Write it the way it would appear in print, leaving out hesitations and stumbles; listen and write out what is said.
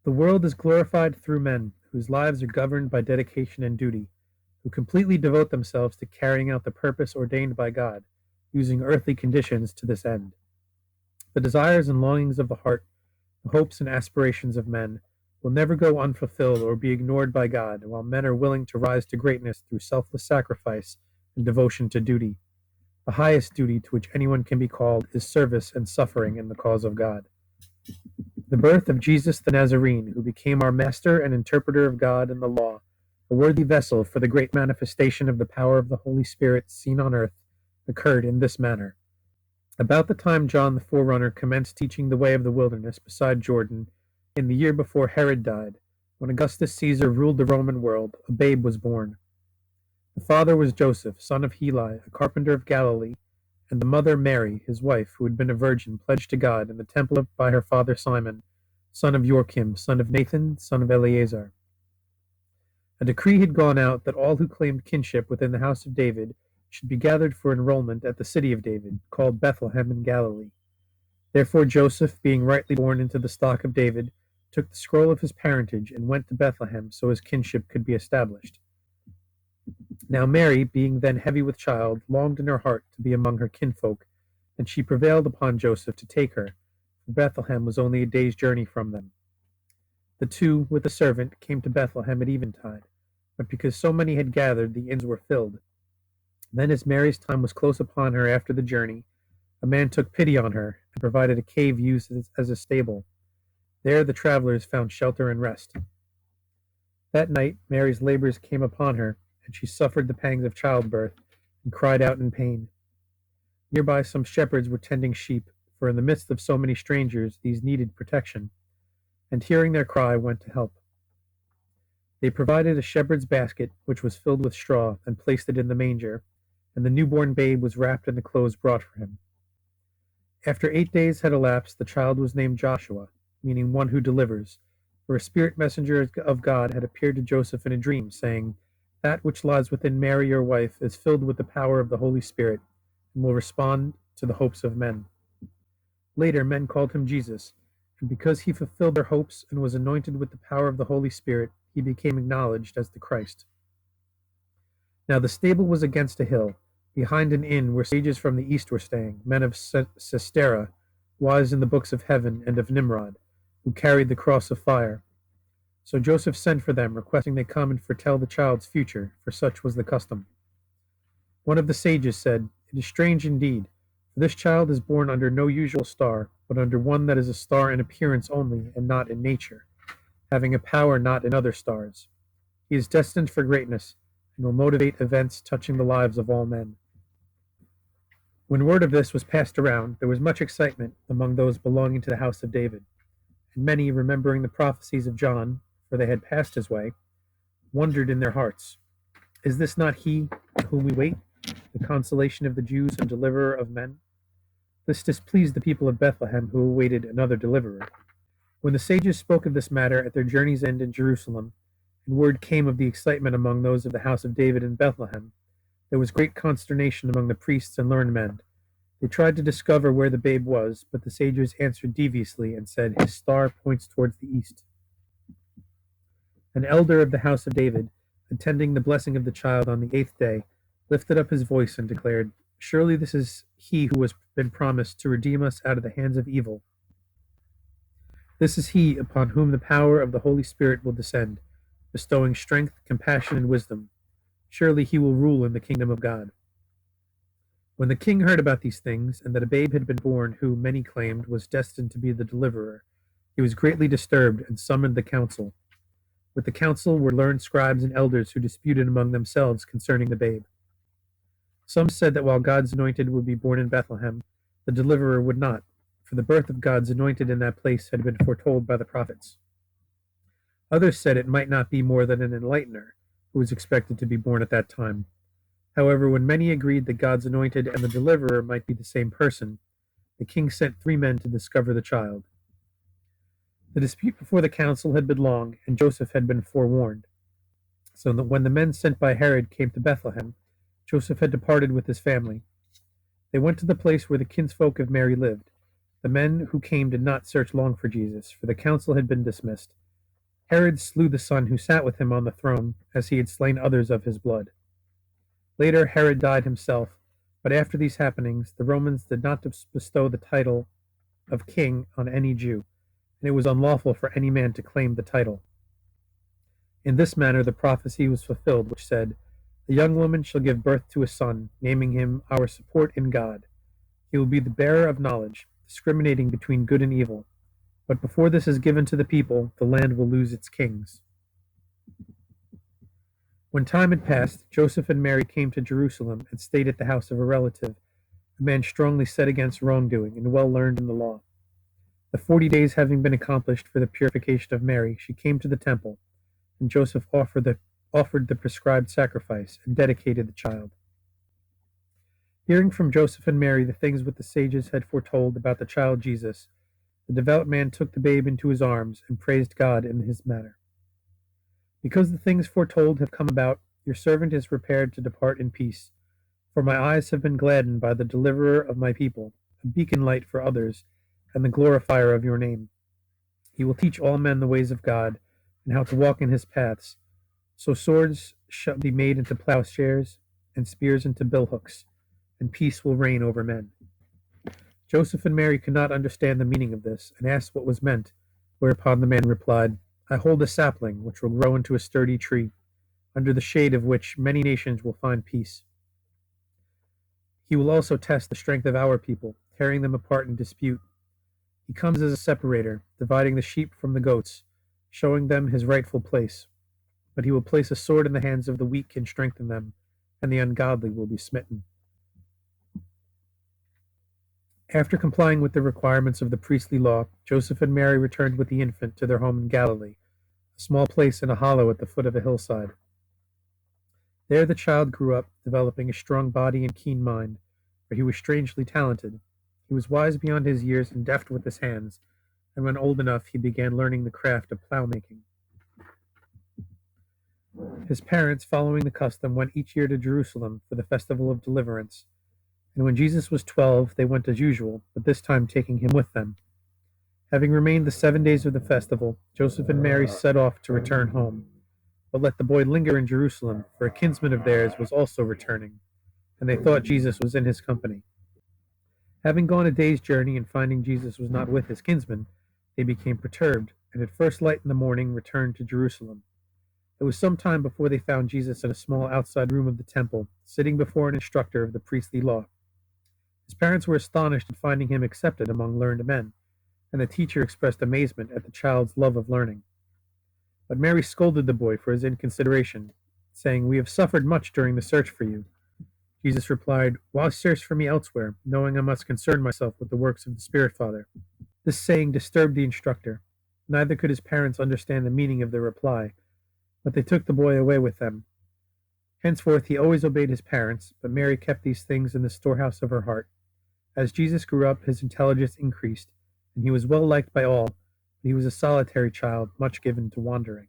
The world is glorified through men whose lives are governed by dedication and duty, who completely devote themselves to carrying out the purpose ordained by God, using earthly conditions to this end. The desires and longings of the heart, the hopes and aspirations of men, will never go unfulfilled or be ignored by God, while men are willing to rise to greatness through selfless sacrifice and devotion to duty. The highest duty to which anyone can be called is service and suffering in the cause of God. The birth of Jesus the Nazarene, who became our master and interpreter of God and the law, a worthy vessel for the great manifestation of the power of the Holy Spirit seen on earth, occurred in this manner. About the time John the Forerunner commenced teaching the way of the wilderness beside Jordan, in the year before Herod died, when Augustus Caesar ruled the Roman world, a babe was born. The father was Joseph, son of Heli, a carpenter of Galilee, and the mother Mary, his wife, who had been a virgin pledged to God in the temple by her father Simon, son of Joachim, son of Nathan, son of Eleazar. A decree had gone out that all who claimed kinship within the house of David should be gathered for enrollment at the city of David, called Bethlehem in Galilee. Therefore Joseph, being rightly born into the stock of David, took the scroll of his parentage and went to Bethlehem so his kinship could be established. Now Mary, being then heavy with child, longed in her heart to be among her kinfolk, and she prevailed upon Joseph to take her, for Bethlehem was only a day's journey from them. The two, with a servant, came to Bethlehem at eventide, but because so many had gathered, the inns were filled. Then, as Mary's time was close upon her after the journey, a man took pity on her and provided a cave used as a stable. There the travelers found shelter and rest. That night Mary's labors came upon her, and she suffered the pangs of childbirth and cried out in pain. Nearby some shepherds were tending sheep, for in the midst of so many strangers these needed protection, and hearing their cry went to help. They provided a shepherd's basket, which was filled with straw, and placed it in the manger, and the newborn babe was wrapped in the clothes brought for him. After 8 days had elapsed, the child was named Joshua, meaning one who delivers, for a spirit messenger of God had appeared to Joseph in a dream, saying, "That which lies within Mary your wife is filled with the power of the Holy Spirit, and will respond to the hopes of men." Later men called him Jesus, and because he fulfilled their hopes and was anointed with the power of the Holy Spirit, he became acknowledged as the Christ. Now the stable was against a hill, behind an inn where sages from the east were staying, men of Sestera, wise in the books of heaven and of Nimrod, who carried the cross of fire. So Joseph sent for them, requesting they come and foretell the child's future, for such was the custom. One of the sages said, "It is strange indeed, for this child is born under no usual star, but under one that is a star in appearance only, and not in nature, having a power not in other stars. He is destined for greatness, and will motivate events touching the lives of all men." When word of this was passed around, there was much excitement among those belonging to the house of David, and many, remembering the prophecies of John, for they had passed his way, wondered in their hearts, "Is this not he whom we wait, the consolation of the Jews and deliverer of men?" This displeased the people of Bethlehem, who awaited another deliverer. When the sages spoke of this matter at their journey's end in Jerusalem, and word came of the excitement among those of the house of David in Bethlehem, there was great consternation among the priests and learned men. They tried to discover where the babe was, but the sages answered deviously and said, "His star points towards the east." An elder of the house of David, attending the blessing of the child on the 8th day, lifted up his voice and declared, "Surely this is he who has been promised to redeem us out of the hands of evil. This is he upon whom the power of the Holy Spirit will descend, bestowing strength, compassion, and wisdom. Surely he will rule in the kingdom of God." When the king heard about these things, and that a babe had been born who, many claimed, was destined to be the deliverer, he was greatly disturbed and summoned the council. With the council were learned scribes and elders who disputed among themselves concerning the babe. Some said that while God's anointed would be born in Bethlehem, the deliverer would not, for the birth of God's anointed in that place had been foretold by the prophets. Others said it might not be more than an enlightener, who was expected to be born at that time. However, when many agreed that God's anointed and the deliverer might be the same person, the king sent 3 men to discover the child. The dispute before the council had been long, and Joseph had been forewarned. So that when the men sent by Herod came to Bethlehem, Joseph had departed with his family. They went to the place where the kinsfolk of Mary lived. The men who came did not search long for Jesus, for the council had been dismissed, Herod slew the son who sat with him on the throne, as he had slain others of his blood. Later, Herod died himself, but after these happenings, the Romans did not bestow the title of king on any Jew, and it was unlawful for any man to claim the title. In this manner the prophecy was fulfilled, which said, "The young woman shall give birth to a son, naming him our support in God. He will be the bearer of knowledge, discriminating between good and evil. But before this is given to the people, the land will lose its kings." When time had passed, Joseph and Mary came to Jerusalem and stayed at the house of a relative, a man strongly set against wrongdoing and well learned in the law. The 40 days having been accomplished for the purification of Mary, she came to the temple, and Joseph offered the prescribed sacrifice and dedicated the child. Hearing from Joseph and Mary the things which the sages had foretold about the child Jesus, the devout man took the babe into his arms and praised God in his manner. "Because the things foretold have come about, your servant is prepared to depart in peace. For my eyes have been gladdened by the deliverer of my people, a beacon light for others, and the glorifier of your name. He will teach all men the ways of God, and how to walk in his paths. So swords shall be made into plowshares, and spears into billhooks, and peace will reign over men." Joseph and Mary could not understand the meaning of this, and asked what was meant, whereupon the man replied, "I hold a sapling which will grow into a sturdy tree, under the shade of which many nations will find peace. He will also test the strength of our people, tearing them apart in dispute. He comes as a separator, dividing the sheep from the goats, showing them his rightful place. But he will place a sword in the hands of the weak and strengthen them, and the ungodly will be smitten." After complying with the requirements of the priestly law, Joseph and Mary returned with the infant to their home in Galilee, a small place in a hollow at the foot of a hillside. There the child grew up, developing a strong body and keen mind, for he was strangely talented. He was wise beyond his years and deft with his hands, and when old enough he began learning the craft of plow-making. His parents, following the custom, went each year to Jerusalem for the festival of deliverance. And when Jesus was 12, they went as usual, but this time taking him with them. Having remained the 7 days of the festival, Joseph and Mary set off to return home, but let the boy linger in Jerusalem, for a kinsman of theirs was also returning, and they thought Jesus was in his company. Having gone a day's journey and finding Jesus was not with his kinsman, they became perturbed, and at first light in the morning returned to Jerusalem. It was some time before they found Jesus in a small outside room of the temple, sitting before an instructor of the priestly law. His parents were astonished at finding him accepted among learned men, and the teacher expressed amazement at the child's love of learning. But Mary scolded the boy for his inconsideration, saying, "We have suffered much during the search for you." Jesus replied, "Why search for me elsewhere, knowing I must concern myself with the works of the Spirit Father?" This saying disturbed the instructor. Neither could his parents understand the meaning of the reply, but they took the boy away with them. Henceforth he always obeyed his parents, but Mary kept these things in the storehouse of her heart. As Jesus grew up, his intelligence increased, and he was well liked by all, but he was a solitary child, much given to wandering.